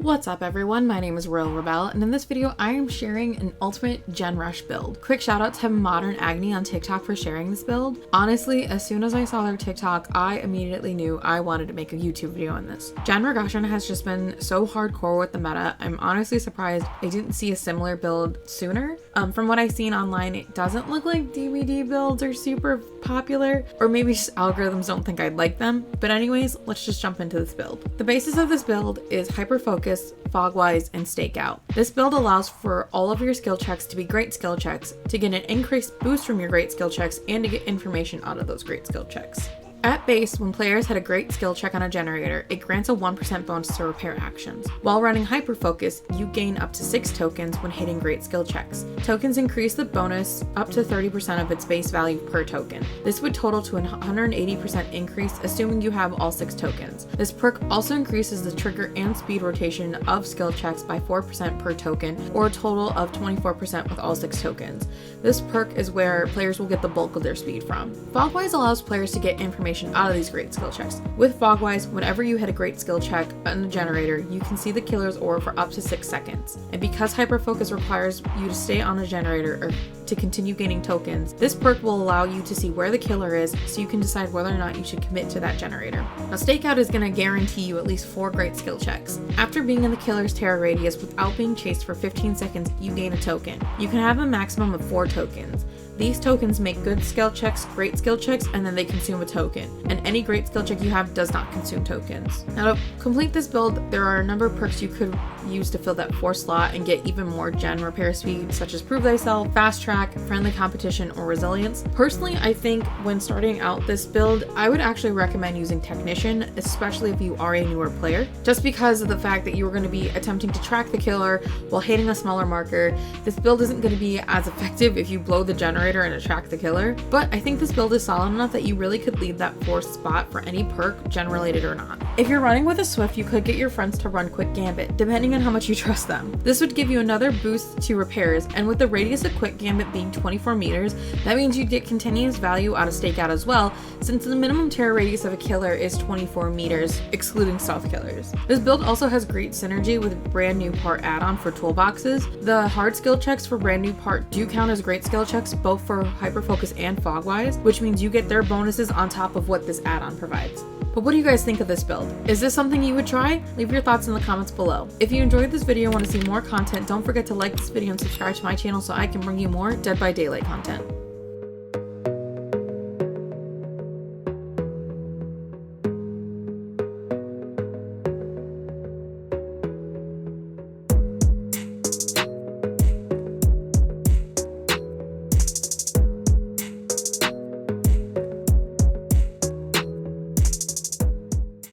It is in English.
What's up everyone, my name is RoyaleRebelle, and in this video I am sharing an ultimate Gen Rush build. Quick shout out to Modern Agony on TikTok for sharing this build. Honestly, as soon as I saw their TikTok, I immediately knew I wanted to make a YouTube video on this. Gen regression has just been so hardcore with the meta. I'm honestly surprised I didn't see a similar build sooner. From what I've seen online, it doesn't look like DVD builds are super popular, or maybe just algorithms don't think I'd like them. But anyways, let's just jump into this build. The basis of this build is Hyper Focus, Fogwise, and Stakeout. This build allows for all of your skill checks to be great skill checks, to get an increased boost from your great skill checks, and to get information out of those great skill checks. At base, when players had a great skill check on a generator, it grants a 1% bonus to repair actions. While running Hyper Focus, you gain up to 6 tokens when hitting great skill checks. Tokens increase the bonus up to 30% of its base value per token. This would total to a 180% increase, assuming you have all 6 tokens. This perk also increases the trigger and speed rotation of skill checks by 4% per token, or a total of 24% with all 6 tokens. This perk is where players will get the bulk of their speed from. Fogwise allows players to get information out of these great skill checks. With Fogwise, whenever you hit a great skill check on the generator, you can see the killer's aura for up to 6 seconds. And because Hyper Focus requires you to stay on the generator or to continue gaining tokens, this perk will allow you to see where the killer is so you can decide whether or not you should commit to that generator. Now, Stakeout is going to guarantee you at least 4 great skill checks. After being in the killer's terror radius without being chased for 15 seconds, you gain a token. You can have a maximum of 4 tokens. These tokens make good skill checks, great skill checks, and then they consume a token. And any great skill check you have does not consume tokens. Now, to complete this build, there are a number of perks you could use to fill that 4th slot and get even more gen repair speed, such as Prove Thyself, Fast Track, Friendly Competition, or Resilience. Personally, I think when starting out this build, I would actually recommend using Technician, especially if you are a newer player, just because of the fact that you are going to be attempting to track the killer while hitting a smaller marker. This build isn't going to be as effective if you blow the generator and attract the killer, but I think this build is solid enough that you really could leave that 4th spot for any perk, gen related or not. If you're running with a Swift, you could get your friends to run Quick Gambit, depending on how much you trust them. This would give you another boost to repairs, and with the radius of Quick Gambit being 24 meters, that means you get continuous value out of Stakeout as well, since the minimum terror radius of a killer is 24 meters, excluding stealth killers. This build also has great synergy with brand new part add-on for toolboxes. The hard skill checks for brand new part do count as great skill checks, both for Hyper Focus and Fogwise, which means you get their bonuses on top of what this add-on provides. But what do you guys think of this build? Is this something you would try? Leave your thoughts in the comments below. If you enjoyed this video and want to see more content, don't forget to like this video and subscribe to my channel so I can bring you more Dead by Daylight content.